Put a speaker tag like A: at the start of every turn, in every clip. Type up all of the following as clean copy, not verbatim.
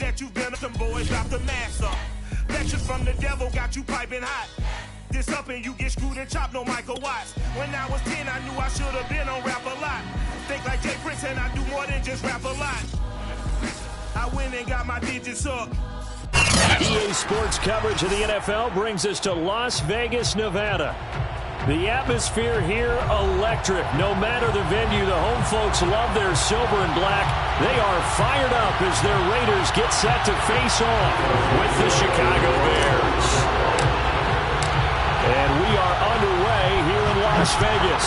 A: that you've been some boys drop the mask up. Lectures from the devil got you piping hot. This up and you get screwed and chopped, no Michael Watts. When I was 10, I knew I should have been on Rap a Lot. Think like Jay Prince and I do more than just rap a lot. I went and got my digits up.
B: EA Sports coverage of the NFL brings us to Las Vegas, Nevada. The atmosphere here, electric. No matter the venue, the home folks love their silver and black. They are fired up as their Raiders get set to face off with the Chicago Bears. And we are underway here in Las Vegas.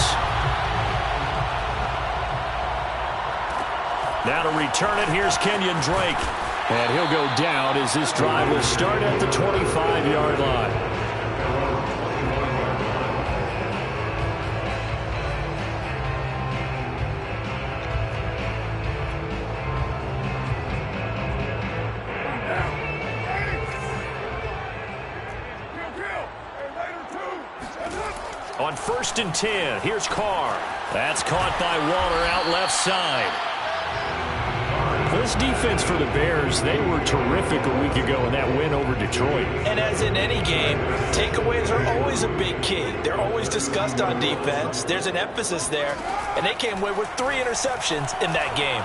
B: Now to return it, here's Kenyon Drake. And he'll go down as this drive will start at the 25-yard line. On 1st and 10, here's Carr. That's caught by Waller out left side. This defense for the Bears, they were terrific a week ago in that win over Detroit.
C: And as in any game, takeaways are always a big key. They're always discussed on defense. There's an emphasis there, and they came away with 3 interceptions in that game.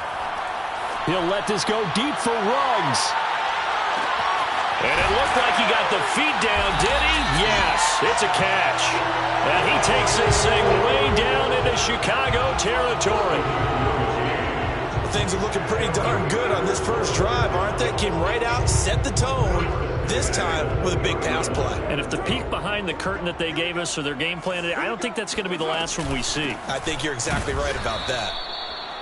B: He'll let this go deep for Ruggs. And it looked like he got the feet down, did he? Yes, it's a catch. And he takes this thing way down into Chicago territory.
C: Things are looking pretty darn good on this first drive, aren't they? Came right out, set the tone, this time with a big pass play.
B: And if the peek behind the curtain that they gave us or their game plan today, I don't think that's going to be the last one we see.
C: I think you're exactly right about that.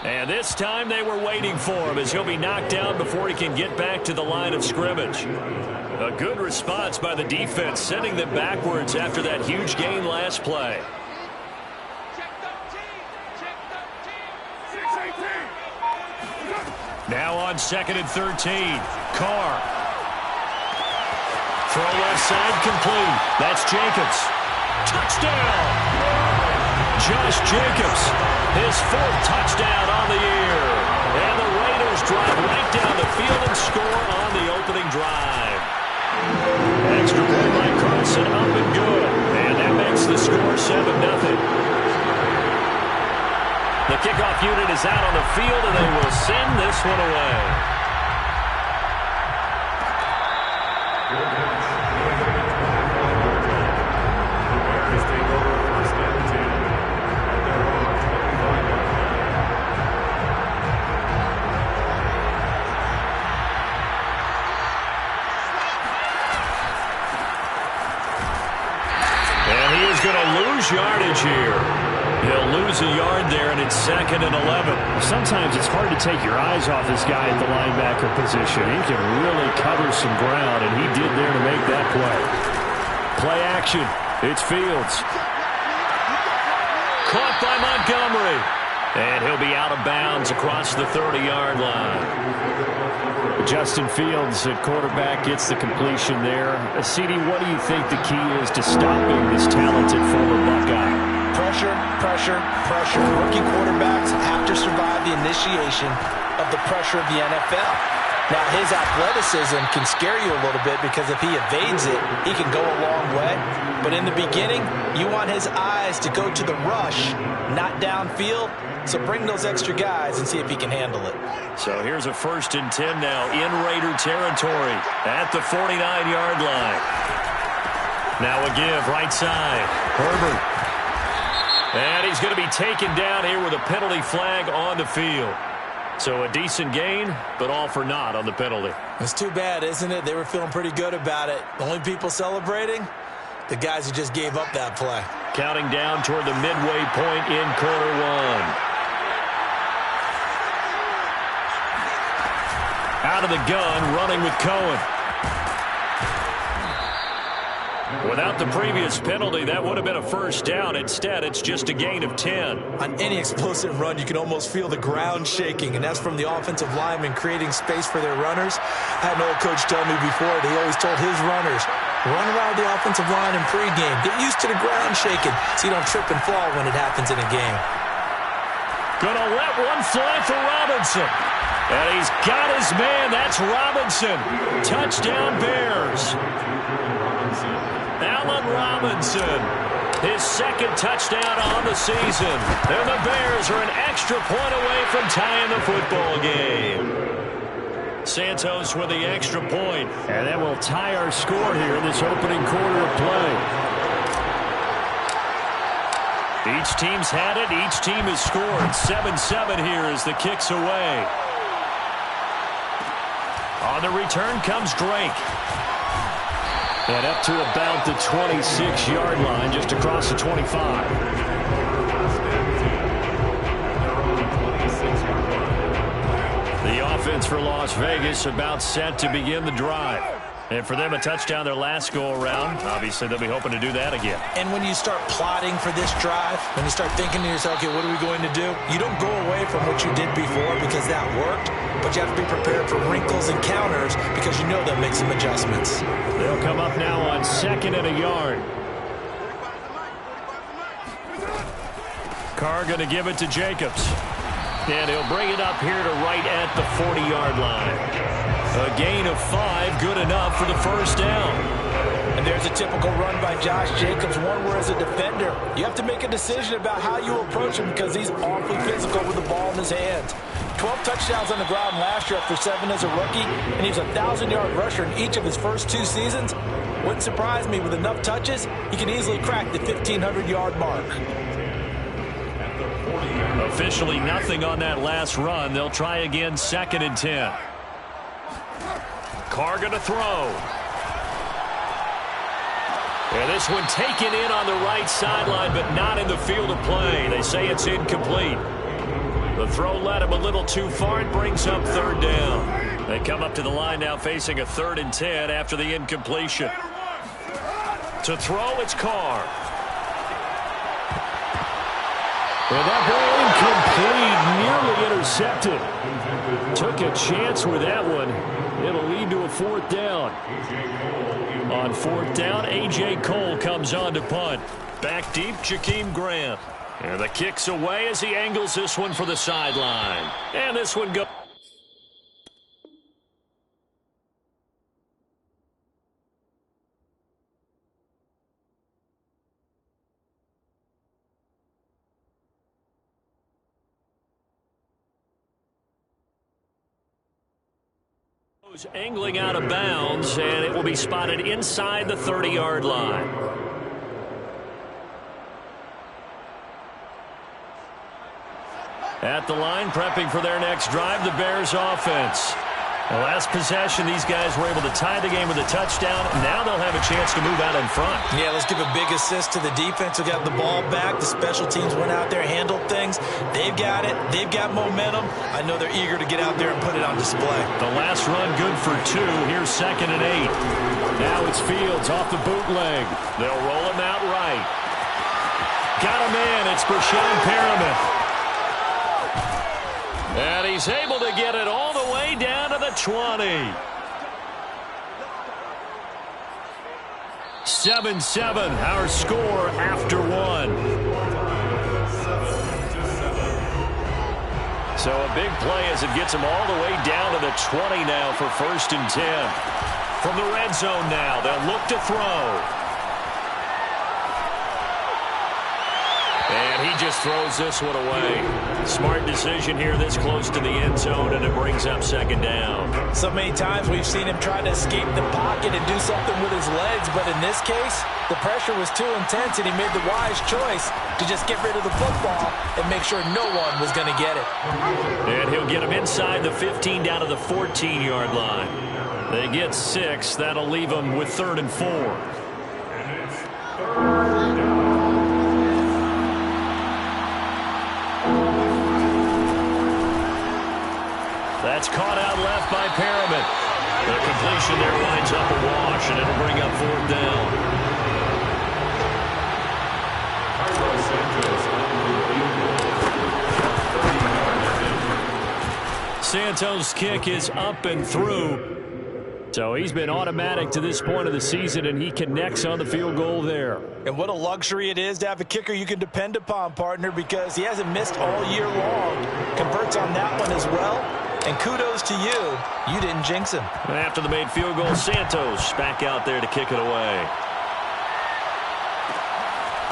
B: And this time they were waiting for him as he'll be knocked down before he can get back to the line of scrimmage. A good response by the defense, sending them backwards after that huge gain last play. Now on 2nd and 13, Carr. Throw left side complete. That's Jacobs. Touchdown! Josh Jacobs, his 4th touchdown on the year. And the Raiders drive right down the field and score on the opening drive. Extra point by Carson, up and good. And that makes the score 7-0. The kickoff unit is out on the field, and they will send this one away. And he is going to lose yardage here. He'll lose a yard there, and it's 2nd and 11. Sometimes it's hard to take your eyes off this guy at the linebacker position. He can really cover some ground, and he did there to make that play. Play action. It's Fields. Caught by Montgomery. And he'll be out of bounds across the 30-yard line. Justin Fields at quarterback gets the completion there. CD, what do you think the key is to stopping this talented former Buckeye?
C: Pressure, pressure, pressure. Rookie quarterbacks have to survive the initiation of the pressure of the NFL. Now, his athleticism can scare you a little bit because if he evades it, he can go a long way. But in the beginning, you want his eyes to go to the rush, not downfield. So bring those extra guys and see if he can handle it.
B: So here's a 1st and 10 now in Raider territory at the 49-yard line. Now a give, right side. Herbert. And he's going to be taken down here with a penalty flag on the field. So a decent gain, but all for naught on the penalty.
C: It's too bad, isn't it? They were feeling pretty good about it. The only people celebrating, the guys who just gave up that play.
B: Counting down toward the midway point in quarter 1. Out of the gun, running with Cohen. Without the previous penalty, that would have been a first down. Instead, it's just a gain of 10.
C: On any explosive run, you can almost feel the ground shaking, and that's from the offensive linemen creating space for their runners. I had an old coach tell me before, he always told his runners, run around the offensive line in pregame. Get used to the ground shaking so you don't trip and fall when it happens in a game.
B: Gonna let one fly for Robinson. And he's got his man. That's Robinson. Touchdown, Bears. Allen Robinson, his second touchdown on the season. And the Bears are an extra point away from tying the football game. Santos with the extra point.
D: And that will tie our score here in this opening quarter of play.
B: Each team's had it. Each team has scored. 7-7 here as the kick's away. On the return comes Drake.
D: And up to about the 26-yard line, just across the 25. The offense for Las Vegas about set to begin the drive.
B: And for them, a touchdown their last go-around. Obviously, they'll be hoping to do that again.
C: And when you start plotting for this drive, when you start thinking to yourself, okay, what are we going to do? You don't go away from what you did before because that worked, but you have to be prepared for wrinkles and counters because you know they'll make some adjustments.
D: They'll come up now on 2nd and a yard.
B: Carr going to give it to Jacobs. And he'll bring it up here to right at the 40-yard line. A gain of 5, good enough for the first down.
C: And there's a typical run by Josh Jacobs, one where as a defender, you have to make a decision about how you approach him because he's awfully physical with the ball in his hands. 12 touchdowns on the ground last year after 7 as a rookie, and he's a 1,000-yard rusher in each of his first 2 seasons. Wouldn't surprise me with enough touches, he can easily crack the 1,500-yard mark.
B: Officially nothing on that last run. They'll try again 2nd and 10. Carr going to throw. And this one taken in on the right sideline, but not in the field of play. They say it's incomplete. The throw led him a little too far. It brings up 3rd down. They come up to the line now facing a 3rd and 10 after the incompletion. To throw, it's Carr.
D: And that ball incomplete, nearly intercepted. Took a chance with that one. It'll lead to a 4th down.
B: On 4th down, A.J. Cole comes on to punt. Back deep, Jakeem Grant. And the kick's away as he angles this one for the sideline. And this one goes. Angling out of bounds, and it will be spotted inside the 30-yard line. At the line, prepping for their next drive, the Bears offense. The last possession, these guys were able to tie the game with a touchdown. Now they'll have a chance to move out in front.
C: Yeah, let's give a big assist to the defense who got the ball back. The special teams went out there, handled things. They've got it. They've got momentum. I know they're eager to get out there and put it on display.
B: The last run good for 2. Here's 2nd and 8.
D: Now it's Fields off the bootleg.
B: They'll roll him out right. Got a man. It's Breshad Perriman. And he's able to get it all the way down to the 20. 7-7, our score after 1. So a big play as it gets him all the way down to the 20 now for 1st and 10. From the red zone now, they'll look to throw. And he just throws this one away. Smart decision here this close to the end zone, and it brings up 2nd down.
C: So many times we've seen him try to escape the pocket and do something with his legs, but in this case, the pressure was too intense, and he made the wise choice to just get rid of the football and make sure no one was going to get it.
B: And he'll get him inside the 15 down to the 14-yard line. They get 6. That'll leave them with 3rd and 4. That's caught out left by Perriman. The completion there winds up a wash, and it'll bring up 4th down. Santos' kick is up and through. So he's been automatic to this point of the season, and he connects on the field goal there.
C: And what a luxury it is to have a kicker you can depend upon, partner, because he hasn't missed all year long. Converts on that one as well. And kudos to you. You didn't jinx him.
B: After the made field goal, Santos back out there to kick it away.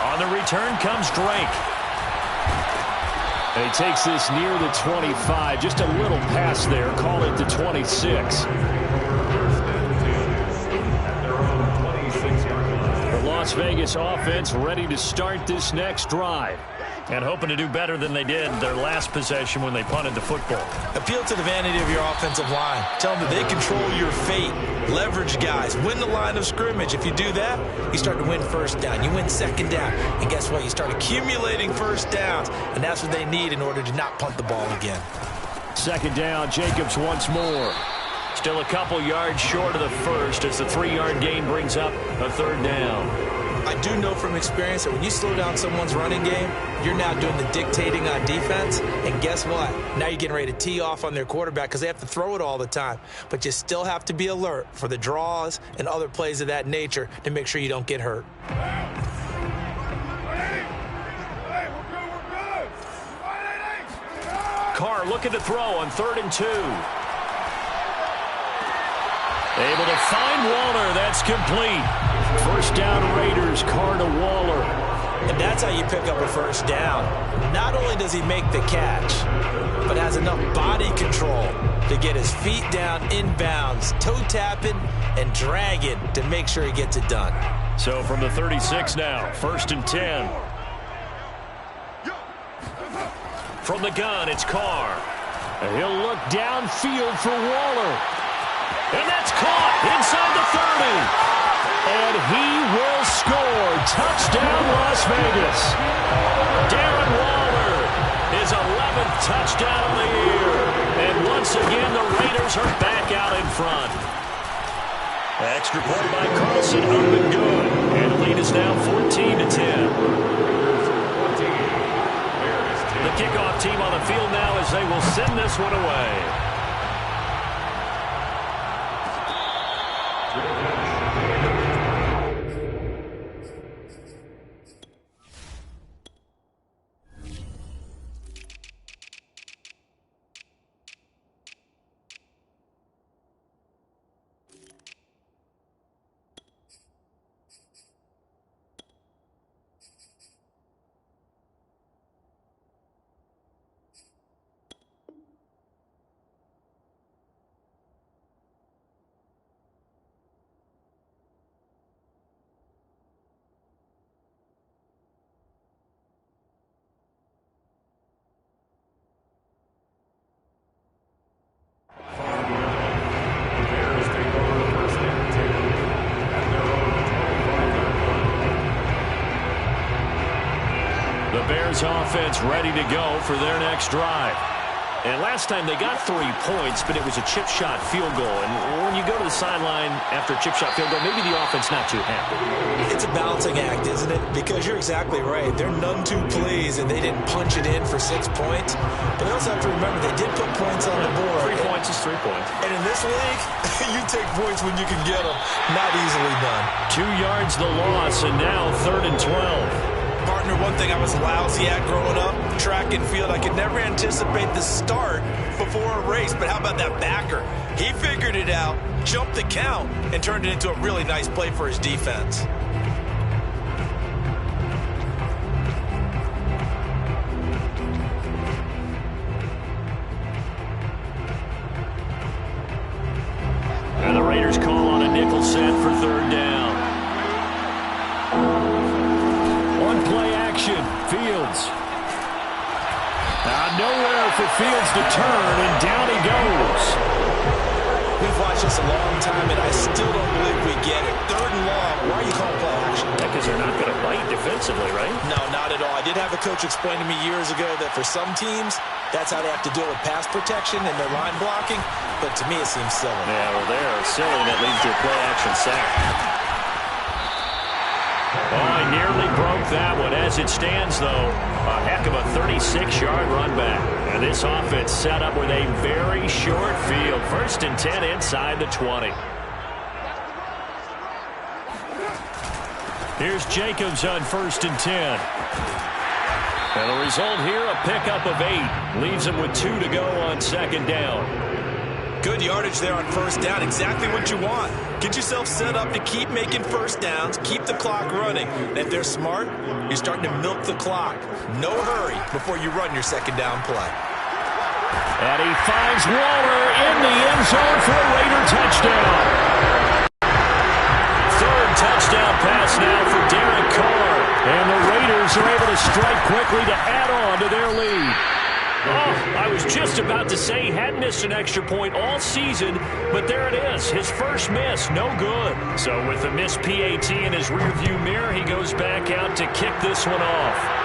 B: On the return comes Drake. And he takes this near the 25. Just a little pass there. Call it the 26. The Las Vegas offense ready to start this next drive. And hoping to do better than they did their last possession when they punted the football.
C: Appeal to the vanity of your offensive line. Tell them that they control your fate. Leverage guys. Win the line of scrimmage. If you do that, you start to win first down. You win second down. And guess what? You start accumulating first downs. And that's what they need in order to not punt the ball again.
B: Second down, Jacobs once more. Still a couple yards short of the first as the 3-yard gain brings up a third down.
C: I do know from experience that when you slow down someone's running game, you're now doing the dictating on defense. And guess what? Now you're getting ready to tee off on their quarterback because they have to throw it all the time. But you still have to be alert for the draws and other plays of that nature to make sure you don't get hurt.
B: Carr looking to throw on 3rd and 2. Able to find Waller. That's complete. First down Raiders. Carr to Waller.
C: And that's how you pick up a first down. Not only does he make the catch, but has enough body control to get his feet down inbounds, toe tapping and dragging to make sure he gets it done.
B: So from the 36 now, 1st and 10. From the gun, it's Carr. And he'll look downfield for Waller. And that's caught inside the 30. And he will score. Touchdown, Las Vegas. Darren Waller, his 11th touchdown of the year. And once again, the Raiders are back out in front. Extra point by Carlson, up and good. And the lead is now 14-10. The kickoff team on the field now as they will send this one away. Offense ready to go for their next drive. And last time they got 3 points, but it was a chip shot field goal. And when you go to the sideline after a chip shot field goal, maybe the offense not too happy.
C: It's a balancing act, isn't it? Because you're exactly right. They're none too pleased and they didn't punch it in for 6 points. But they also have to remember they did put points on the board.
B: 3 points is 3 points.
C: And in this league, you take points when you can get them. Not easily done.
B: 2 yards the loss, and now 3rd and 12.
C: Partner, one thing I was lousy at growing up, track and field, I could never anticipate the start before a race. But how about that backer? He figured it out, jumped the count, and turned it into a really nice play for his defense.
B: And the Raiders call on a nickel set for 3rd down. Play action, Fields. Nowhere for Fields to turn, and down he goes.
C: We've watched this a long time, and I still don't believe we get it. 3rd and long. Why are you calling play action?
B: Because they're not going to bite defensively, right?
C: No, not at all. I did have a coach explain to me years ago that for some teams, that's how they have to deal with pass protection and their line blocking. But to me, it seems silly.
B: Yeah, well, they're silly, and that leads to a play action sack. Oh, he nearly broke that one. As it stands, though, a heck of a 36-yard run back. And this offense set up with a very short field. 1st and 10 inside the 20. Here's Jacobs on 1st and 10. And the result here, a pickup of 8. Leaves him with 2 to go on second down.
C: Good yardage there on first down. Exactly what you want. Get yourself set up to keep making first downs, keep the clock running. And if they're smart, you're starting to milk the clock. No hurry before you run your second down play.
B: And he finds Waller in the end zone for a Raider touchdown. Third touchdown pass now for Derek Carr. And the Raiders are able to strike quickly to add on to their lead. Oh, I was just about to say he hadn't missed an extra point all season, but there it is. His first miss, no good. So with the missed PAT in his rearview mirror, he goes back out to kick this one off.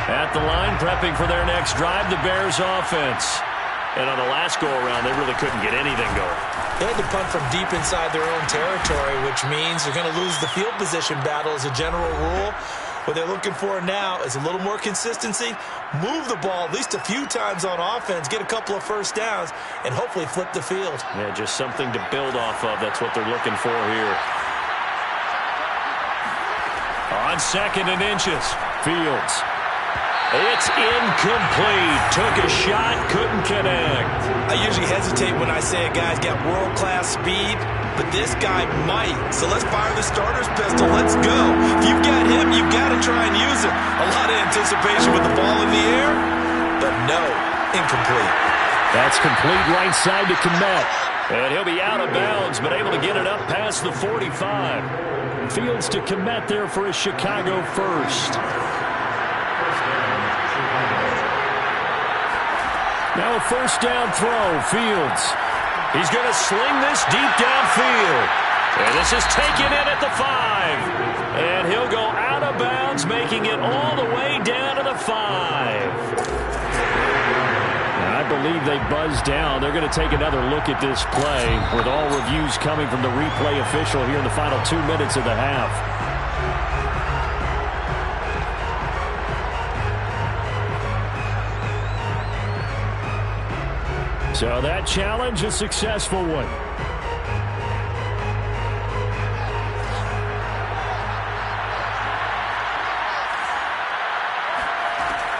B: At the line, prepping for their next drive, the Bears offense. And on the last go-around, they really couldn't get anything going.
C: They had to punt from deep inside their own territory, which means they're going to lose the field position battle as a general rule. What they're looking for now is a little more consistency, move the ball at least a few times on offense, get a couple of first downs, and hopefully flip the field.
B: Yeah, just something to build off of. That's what they're looking for here. On second and inches, Fields. It's incomplete. Took a shot, couldn't connect.
C: I usually hesitate when I say a guy's got world-class speed, but this guy might. So let's fire the starter's pistol. Let's go. If you've got him, you've got to try and use it. A lot of anticipation with the ball in the air, but no, incomplete.
B: That's complete right side to Kmet. And he'll be out of bounds, but able to get it up past the 45. Fields to Kmet there for a Chicago first. Now a first down throw, Fields. He's going to sling this deep downfield. And this is taken in at the 5. And he'll go out of bounds, making it all the way down to the 5. And I believe they buzzed down. They're going to take another look at this play with all reviews coming from the replay official here in the final 2 minutes of the half. So that challenge, a successful one.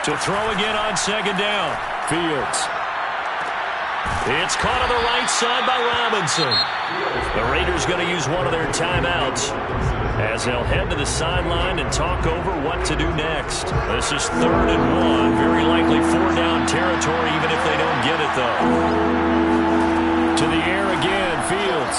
B: To throw again on second down, Fields. It's caught on the right side by Robinson. The Raiders going to use one of their timeouts as they'll head to the sideline and talk over what to do next. This is 3rd and 1. Very likely 4-down territory, even if they don't get it, though. To the air again, Fields.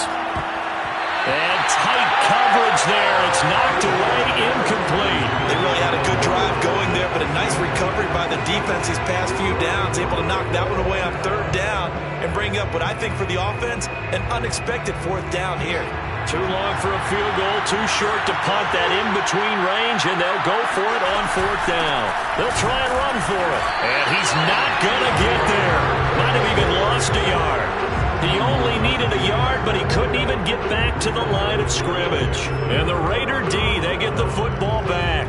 B: And tight coverage there. It's knocked away, incomplete.
C: They really had a good drive going there, but a nice recovery by the defense these past few downs. Able to knock that one away on 3rd down and bring up what I think for the offense, an unexpected 4th down here.
B: Too long for a field goal, too short to punt that in-between range, and they'll go for it on 4th down. They'll try and run for it, and he's not going to get there. Might have even lost a yard. He only needed a yard, but he couldn't even get back to the line of scrimmage. And the Raider D, they get the football back.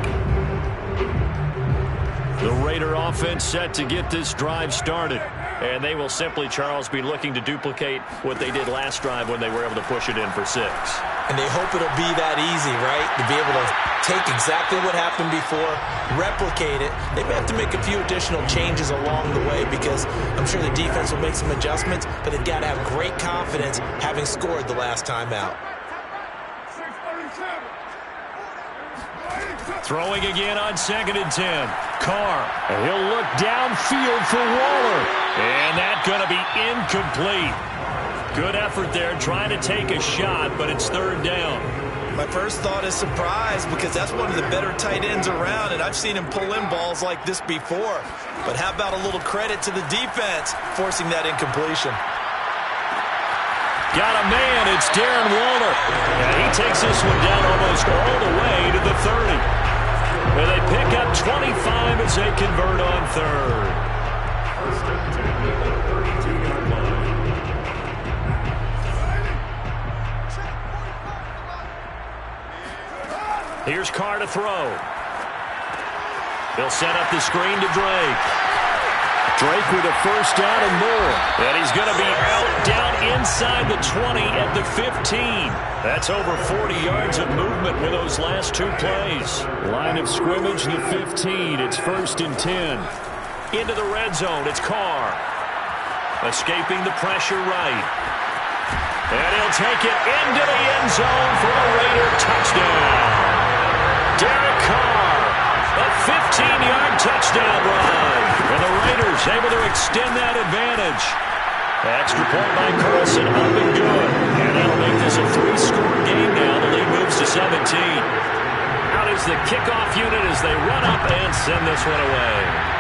B: The Raider offense set to get this drive started. And they will simply, Charles, be looking to duplicate what they did last drive when they were able to push it in for 6.
C: And they hope it'll be that easy, right? To be able to take exactly what happened before, replicate it. They may have to make a few additional changes along the way because I'm sure the defense will make some adjustments, but they've got to have great confidence having scored the last time out.
B: Throwing again on 2nd and 10. Carr. And he'll look downfield for Waller. And that's going to be incomplete. Good effort there trying to take a shot, but it's 3rd down.
C: My first thought is surprise because that's one of the better tight ends around, and I've seen him pull in balls like this before. But how about a little credit to the defense forcing that incompletion?
B: Got a man, it's Darren Waller. And he takes this one down almost all the way to the 30. Where they pick up 25 as they convert on 3rd. Here's Carr to throw. He'll set up the screen to Drake. Drake with a first down and more. And he's going to be out down inside the 20 at the 15. That's over 40 yards of movement with those last two plays. Line of scrimmage, the 15. It's 1st and 10. Into the red zone, it's Carr. Escaping the pressure right. And he'll take it into the end zone for a Raider touchdown. Derek Carr, a 15-yard touchdown run. And the Raiders able to extend that advantage. Extra point by Carlson, up and good. And that'll make this a 3-score game now. The lead moves to 17. Out is the kickoff unit as they run up and send this one away.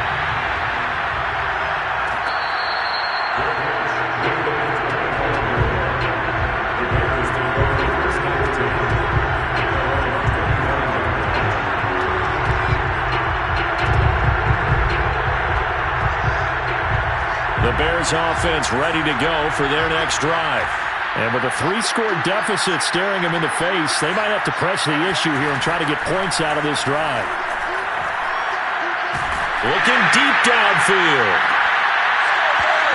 B: The Bears offense ready to go for their next drive. And with a 3-score deficit staring them in the face, they might have to press the issue here and try to get points out of this drive. Looking deep downfield.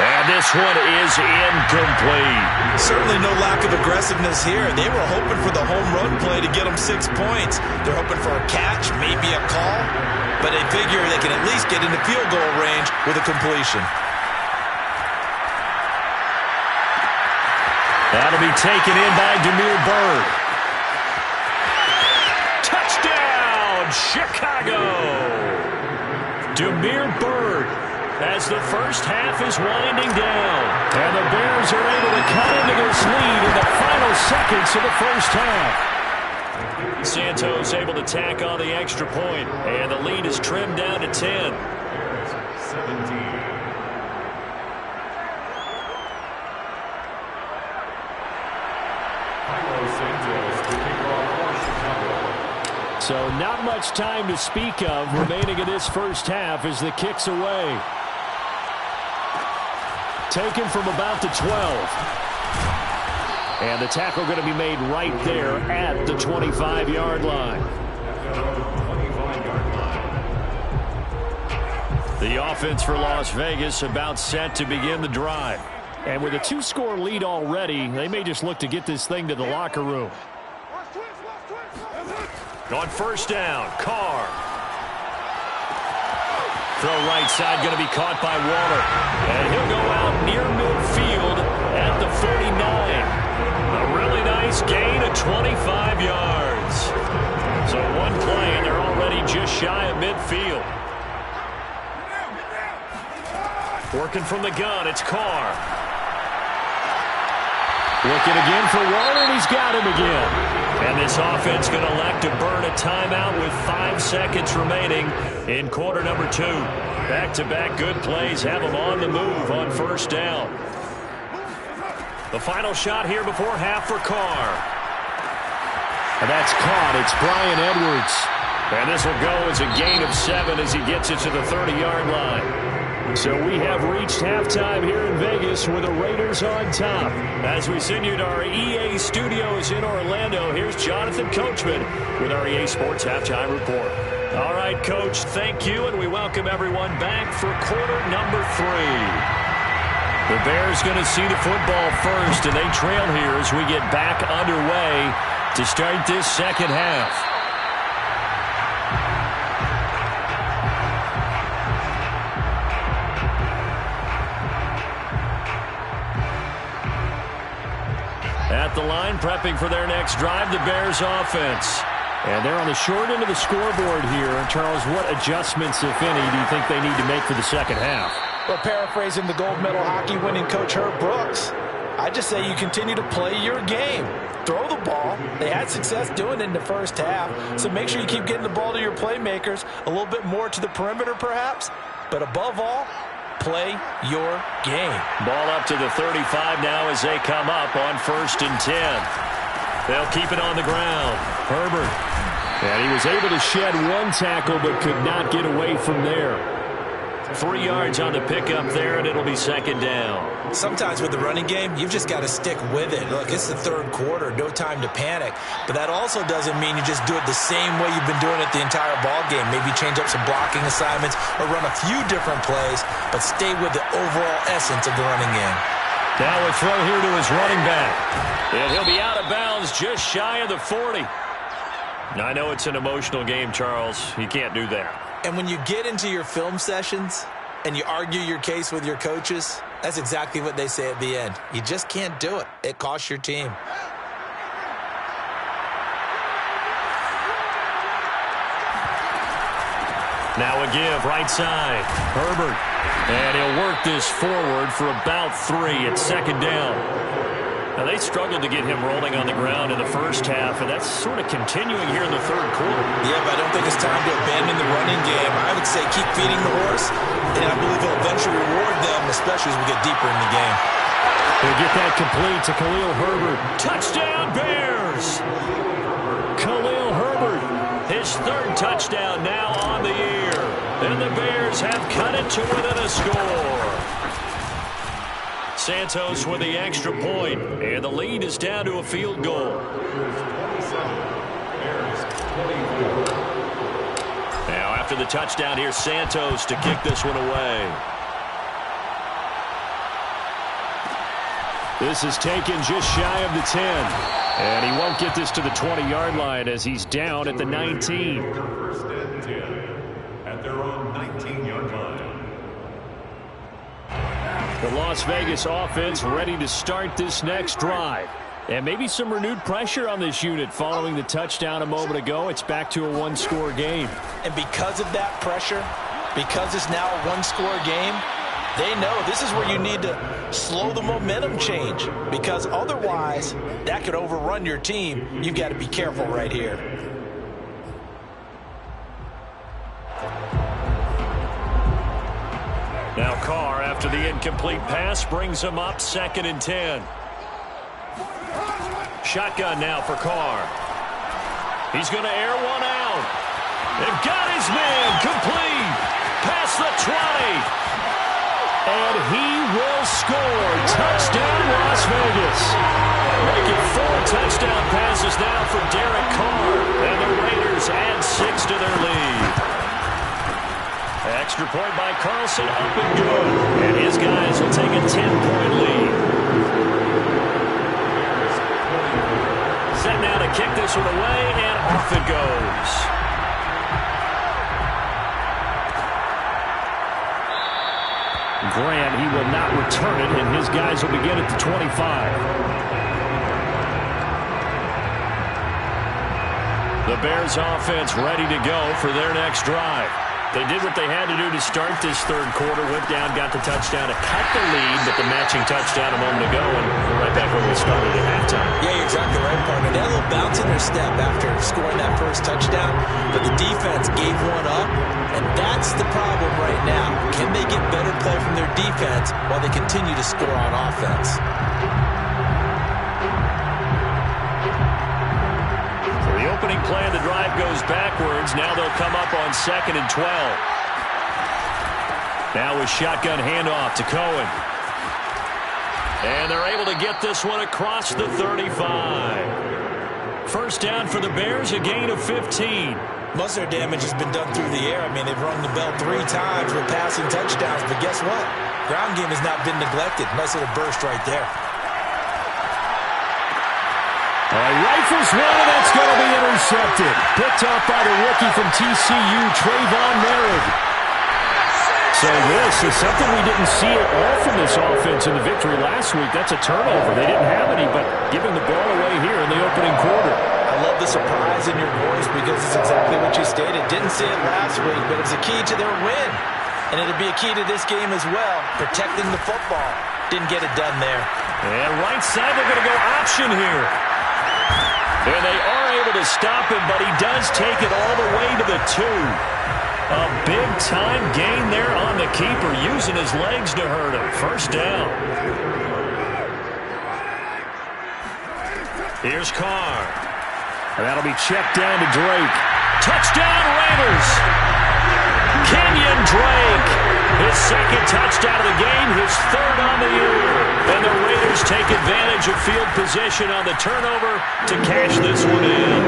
B: And this one is incomplete.
C: Certainly no lack of aggressiveness here. They were hoping for the home run play to get them 6 points. They're hoping for a catch, maybe a call. But they figure they can at least get into field goal range with a completion.
B: That'll be taken in by Damiere Byrd. Touchdown, Chicago! Damiere Byrd as the first half is winding down. And the Bears are able to cut into this lead in the final seconds of the first half. Santos able to tack on the extra point, and the lead is trimmed down to 10. 17. So not much time to speak of remaining in this first half as the kick's away. Taken from about the 12. And the tackle going to be made right there at the 25-yard line. The offense for Las Vegas about set to begin the drive. And with a 2-score lead already, they may just look to get this thing to the locker room. On first down, Carr. Throw right side going to be caught by Waller. And he'll go out near midfield at the 49. A really nice gain of 25 yards. So one play and they're already just shy of midfield. Working from the gun, it's Carr. Looking again for Waller, and he's got him again. And this offense going to elect to burn a timeout with 5 seconds remaining in quarter number 2. Back-to-back good plays have them on the move on first down. The final shot here before half for Carr. And that's caught. It's Bryan Edwards. And this will go as a gain of 7 as he gets it to the 30-yard line. So we have reached halftime here in Vegas with the Raiders on top. As we send you to our EA studios in Orlando, here's Jonathan Coachman with our EA Sports Halftime Report. All right, Coach, thank you, and we welcome everyone back for quarter number 3. The Bears going to see the football first, and they trail here as we get back underway to start this second half. At the line, prepping for their next drive, the Bears offense. And they're on the short end of the scoreboard here. Charles, what adjustments, if any, do you think they need to make for the second half?
C: Well, paraphrasing the gold medal hockey winning coach Herb Brooks, I just say you continue to play your game. Throw the ball. They had success doing it in the first half, so make sure you keep getting the ball to your playmakers, a little bit more to the perimeter perhaps, but above all, play your game.
B: Ball up to the 35 now as they come up on 1st and 10. They'll keep it on the ground. Herbert. And he was able to shed one tackle but could not get away from there. 3 yards on the pickup there, and it'll be second down.
C: Sometimes with the running game, you've just got to stick with it. Look, it's the third quarter, no time to panic. But that also doesn't mean you just do it the same way you've been doing it the entire ball game. Maybe change up some blocking assignments or run a few different plays, but stay with the overall essence of the running game.
B: Now a throw here to his running back. And he'll be out of bounds just shy of the 40. I know it's an emotional game, Charles. You can't do that.
C: And when you get into your film sessions and you argue your case with your coaches, that's exactly what they say at the end. You just can't do it. It costs your team.
B: Now a give, right side. Herbert. And he'll work this forward for about 3 at second down. Now, they struggled to get him rolling on the ground in the first half, and that's sort of continuing here in the third quarter.
C: Yeah, but I don't think it's time to abandon the running game. I would say keep feeding the horse, and I believe he'll eventually reward them, especially as we get deeper in the game.
B: They'll get that complete to Khalil Herbert. Touchdown, Bears! Khalil Herbert, his third touchdown now on the year. And the Bears have cut it to within a score. Santos with the extra point, and the lead is down to a field goal. Now after the touchdown, here's Santos to kick this one away. This is taken just shy of the 10. And he won't get this to the 20-yard line as he's down at the 19.
E: First and 10 at their own 19-yard line.
B: The Las Vegas offense ready to start this next drive. And maybe some renewed pressure on this unit following the touchdown a moment ago. It's back to a one-score game.
C: And because of that pressure, because it's now a one-score game, they know this is where you need to slow the momentum change, because otherwise that could overrun your team. You've got to be careful right here.
B: Now Carr, after the incomplete pass, brings him up 2nd and 10. Shotgun now for Carr. He's going to air one out. They've got his man complete. Past the 20. And he will score. Touchdown, Las Vegas. Make it 4 touchdown passes now for Derek Carr. And the Raiders add 6 to their lead. Extra point by Carlson, up and good. And his guys will take a 10-point lead. Set now to kick this one away, and off it goes. Grant, he will not return it, and his guys will begin at the 25. The Bears offense ready to go for their next drive. They did what they had to do to start this third quarter. Went down, got the touchdown to cut the lead, but the matching touchdown a moment ago, and we're right back where we started at halftime.
C: Yeah, you're exactly right, partner. They had a little bounce in their step after scoring that first touchdown, but the defense gave one up, and that's the problem right now. Can they get better play from their defense while they continue to score on offense?
B: Opening play of the drive goes backwards. Now they'll come up on 2nd and 12. Now with shotgun handoff to Cohen. And they're able to get this one across the 35. First down for the Bears, a gain of 15.
C: Most of their damage has been done through the air. I mean, they've rung the bell 3 times with passing touchdowns, but guess what? Ground game has not been neglected. Nice little burst right there.
B: Rifles one, and that's going to be intercepted. Picked off by the rookie from TCU, Trayvon Merritt. So this is something we didn't see at all from this offense in the victory last week. That's a turnover. They didn't have any, but giving the ball away here in the opening quarter.
C: I love the surprise in your voice because it's exactly what you stated. Didn't see it last week, but it was a key to their win. And it'll be a key to this game as well, protecting the football. Didn't get it done there.
B: And right side, they're going to go option here. And they are able to stop him, but he does take it all the way to the 2. A big-time gain there on the keeper, using his legs to hurt him. First down. Here's Carr. And that'll be checked down to Drake. Touchdown, Raiders! Kenyon Drake, take advantage of field position on the turnover to cash this one in.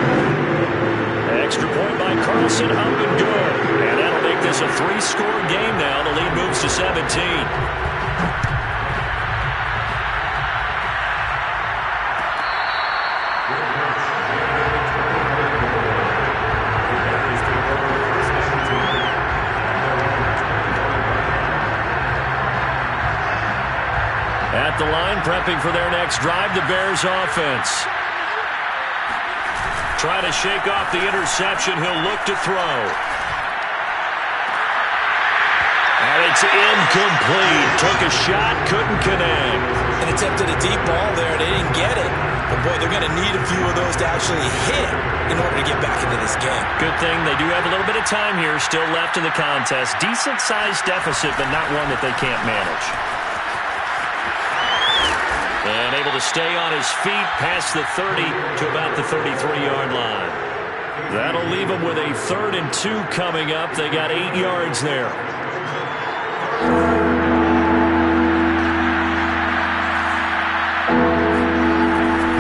B: Extra point by Carlson, up and good. And that'll make this a 3-score game now. The lead moves to 17. At the line, prepping for their next drive, the Bears offense. Try to shake off the interception. He'll look to throw. And it's incomplete. Took a shot, couldn't connect.
C: And attempted a deep ball there. They didn't get it. But, boy, they're going to need a few of those to actually hit in order to get back into this game.
B: Good thing they do have a little bit of time here still left in the contest. Decent-sized deficit, but not one that they can't manage. And able to stay on his feet past the 30 to about the 33-yard line. That'll leave him with a 3rd and 2 coming up. They got 8 yards there.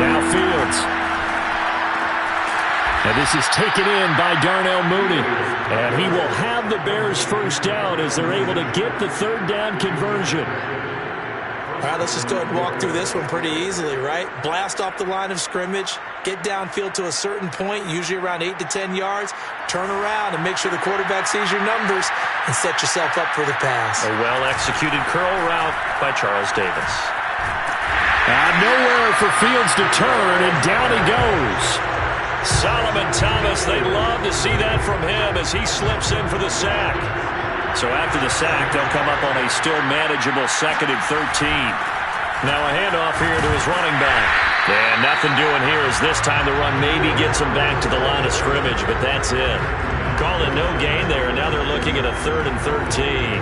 B: Now Fields. And this is taken in by Darnell Mooney. And he will have the Bears first down as they're able to get the 3rd down conversion.
C: All right, let's just go ahead and walk through this one pretty easily, right? Blast off the line of scrimmage, get downfield to a certain point, usually around 8 to 10 yards, turn around and make sure the quarterback sees your numbers and set yourself up for the pass.
B: A well-executed curl route by Charles Davis. Nowhere for Fields to turn, and down he goes. Solomon Thomas, they love to see that from him as he slips in for the sack. So after the sack, they'll come up on a still manageable 2nd and 13. Now a handoff here to his running back. And nothing doing here as this time the run maybe gets him back to the line of scrimmage, but that's it. Call it no gain there, and now they're looking at a 3rd and 13.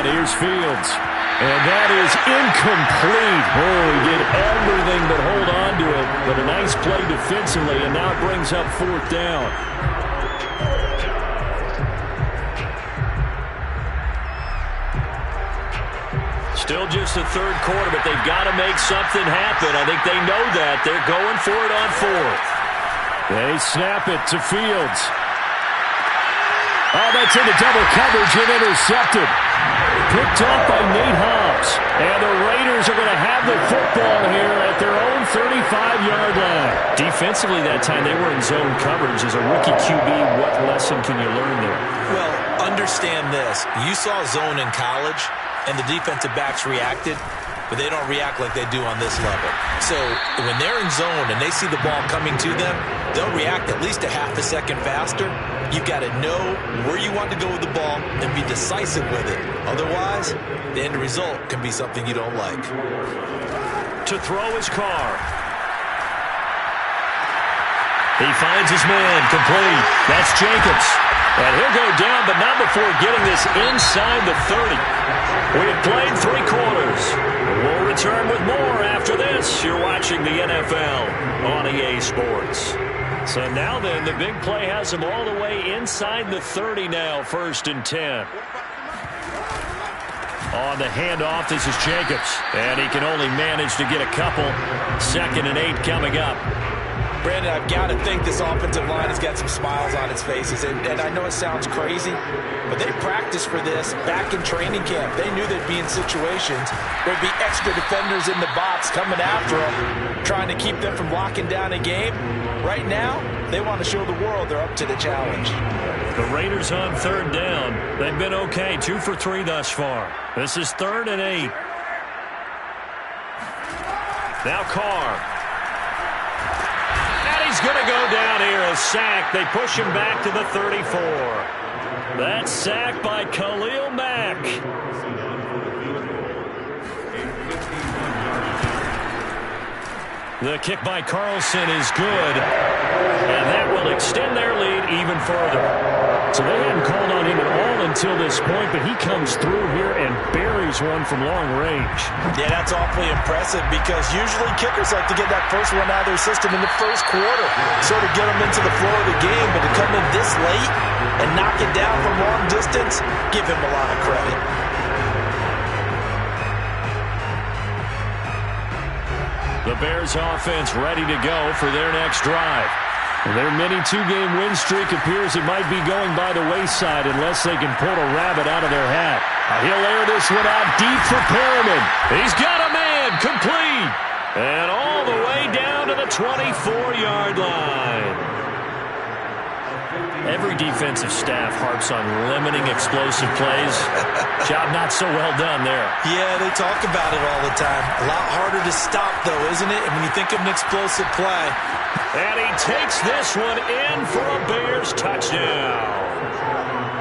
B: Here's Fields. And that is incomplete. Oh, he did everything but hold on to it. But a nice play defensively, and now it brings up 4th down. Still just the 3rd quarter, but they've got to make something happen. I think they know that. They're going for it on 4th. They snap it to Fields. Oh, that's into double coverage and intercepted. Picked off by Nate Hobbs. And the Raiders are going to have the football here at their own 35-yard line. Defensively that time, they were in zone coverage. As a rookie QB, what lesson can you learn there?
C: Well, understand this. You saw zone in college, and the defensive backs reacted, but they don't react like they do on this level. So when they're in zone and they see the ball coming to them, they'll react at least a half a second faster. You've got to know where you want to go with the ball and be decisive with it. Otherwise, the end result can be something you don't like.
B: To throw his car. He finds his man, complete. That's Jacobs. And he'll go down, but not before getting this inside the 30. We've played 3 quarters. We'll return with more after this. You're watching the NFL on EA Sports. So now then, the big play has him all the way inside the 30 now, 1st and 10. On the handoff, this is Jacobs. And he can only manage to get a couple. 2nd and 8 coming up.
C: Brandon, I've got to think this offensive line has got some smiles on its faces. And I know it sounds crazy, but they practiced for this back in training camp. They knew they'd be in situations where there'd be extra defenders in the box coming after them, trying to keep them from locking down a game. Right now, they want to show the world they're up to the challenge.
B: The Raiders on 3rd down. They've been okay, 2 for 3 thus far. This is 3rd and 8. Now Carr. He's going to go down here, a sack. They push him back to the 34. That's sacked by Khalil Mack. The kick by Carlson is good, and that will extend their lead even further. So they hadn't called on him at all until this point, but he comes through here and buries one from long range.
C: Yeah, that's awfully impressive because usually kickers like to get that first one out of their system in the first quarter, sort of get them into the flow of the game, but to come in this late and knock it down from long distance, give him a lot of credit.
B: The Bears offense ready to go for their next drive. And their mini two-game win streak appears it might be going by the wayside unless they can pull a rabbit out of their hat. He'll air this one out deep for Perriman. He's got a man, complete. And all the way down to the 24-yard line. Every defensive staff harps on limiting explosive plays. Job not so well done there.
C: Yeah, they talk about it all the time. A lot harder to stop, though, isn't it? And when you think of an explosive play.
B: And he takes this one in for a Bears touchdown.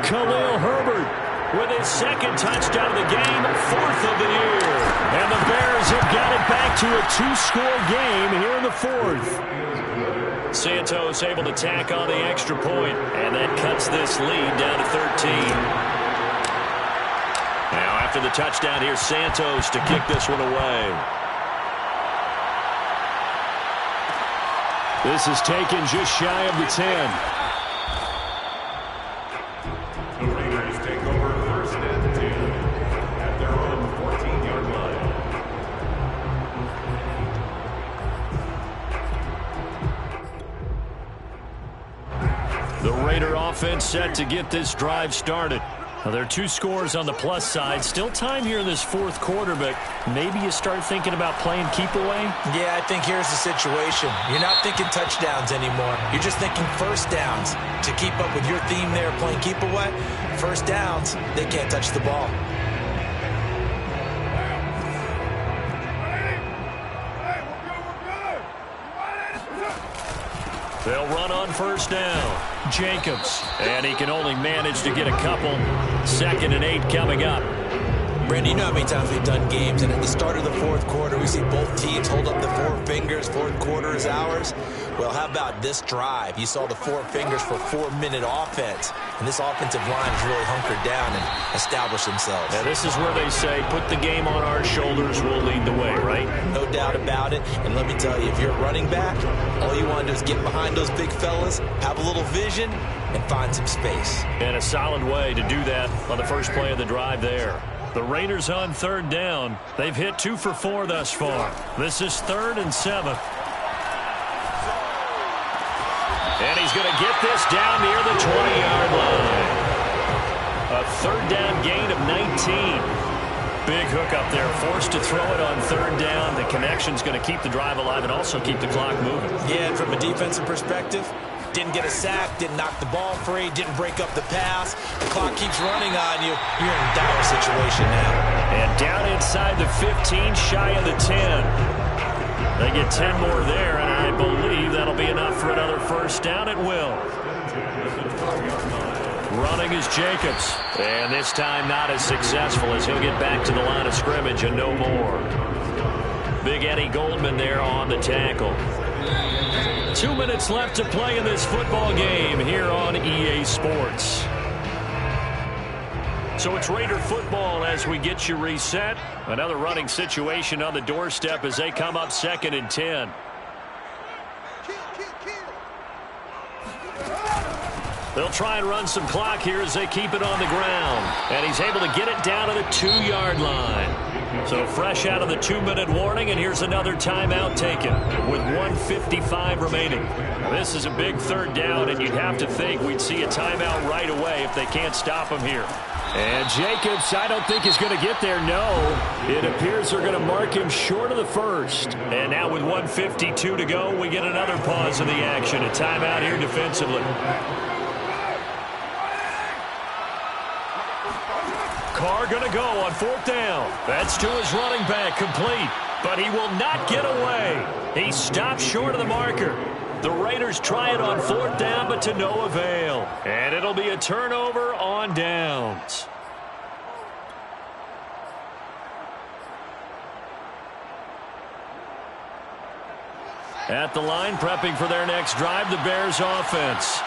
B: Khalil Herbert with his second touchdown of the game, fourth of the year. And the Bears have got it back to a two-score game here in the fourth. Santos able to tack on the extra point, and that cuts this lead down to 13. Now after the touchdown, here's Santos to kick this one away. This is taken just shy of the 10.
E: The Raiders take over first and 10 at their own 14-yard line.
B: The Raider offense set to get this drive started. Now, there are two scores on the plus side. Still time here in this fourth quarter, but maybe you start thinking about playing keep away?
C: Yeah, I think here's the situation. You're not thinking touchdowns anymore. You're just thinking first downs. To keep up with your theme there, playing keep away, first downs, they can't touch the ball.
B: They'll run on first down. Jacobs. And he can only manage to get a couple. 2nd and 8 coming up.
C: Brandon, you know how many times we've done games, and at the start of the fourth quarter, we see both teams hold up the four fingers, fourth quarter is ours. Well, how about this drive? You saw the four fingers for 4-minute offense, and this offensive line has really hunkered down and established themselves.
B: Yeah, this is where they say, put the game on our shoulders, we'll lead the way, right?
C: No doubt about it, and let me tell you, if you're a running back, all you want to do is get behind those big fellas, have a little vision, and find some space.
B: And a solid way to do that on the first play of the drive there. The Raiders on third down. They've hit 2 for 4 thus far. This is 3rd and 7. And he's going to get this down near the 20-yard line. A third down gain of 19. Big hook up there. Forced to throw it on third down. The connection's going to keep the drive alive and also keep the clock moving.
C: Yeah, and from a defensive perspective, didn't get a sack, didn't knock the ball free, didn't break up the pass. The clock keeps running on you. You're in a dire situation now.
B: And down inside the 15, shy of the 10. They get 10 more there, and I believe that'll be enough for another first down. It will. Running is Jacobs. And this time not as successful as he'll get back to the line of scrimmage and no more. Big Eddie Goldman there on the tackle. 2 minutes left to play in this football game here on EA Sports. So it's Raider football as we get you reset. Another running situation on the doorstep as they come up 2nd and 10. They'll try and run some clock here as they keep it on the ground. And he's able to get it down to the 2-yard line. So fresh out of the 2-minute warning, and here's another timeout taken with 1:55 remaining. This is a big third down, and you'd have to think we'd see a timeout right away if they can't stop him here. And Jacobs, I don't think is going to get there, no. It appears they're going to mark him short of the first. And now with 1:52 to go, we get another pause in the action. A timeout here defensively. Carr going to go on 4th down. That's to his running back, complete. But he will not get away. He stopped short of the marker. The Raiders try it on 4th down, but to no avail. And it'll be a turnover on downs. At the line, prepping for their next drive, the Bears offense.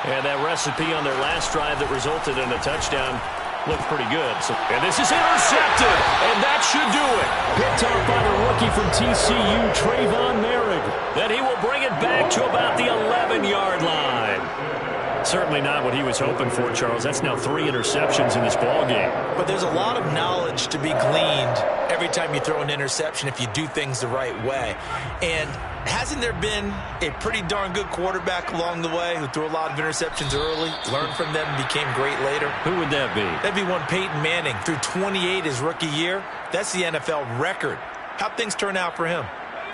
B: And that recipe on their last drive that resulted in a touchdown looked pretty good. And this is intercepted, and that should do it.
D: Picked off by the rookie from TCU, Trayvon Merrick.
B: Then he will bring it back to about the 11-yard line. Certainly not what he was hoping for, Charles. That's now 3 interceptions in this ballgame.
C: But there's a lot of knowledge to be gleaned every time you throw an interception if you do things the right way. And hasn't there been a pretty darn good quarterback along the way who threw a lot of interceptions early, learned from them, and became great later?
B: Who would that be?
C: That'd be one Peyton Manning. Threw 28 his rookie year. That's the NFL record. How'd things turn out for him?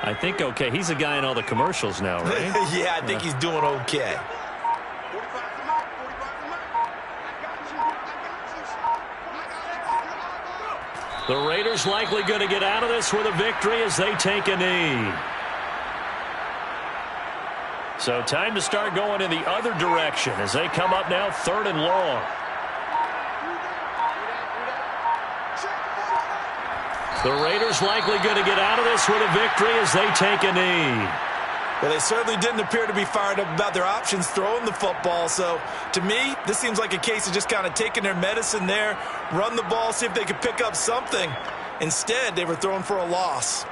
B: I think okay. He's a guy in all the commercials now, right?
C: Yeah, I think he's doing okay.
B: The Raiders likely going to get out of this with a victory as they take a knee. So time to start going in the other direction as they come up now 3rd and long. The Raiders likely going to get out of this with a victory as they take a knee.
C: Well, they certainly didn't appear to be fired up about their options throwing the football. So, to me, this seems like a case of just kind of taking their medicine there, run the ball, see if they could pick up something. Instead, they were throwing for a loss.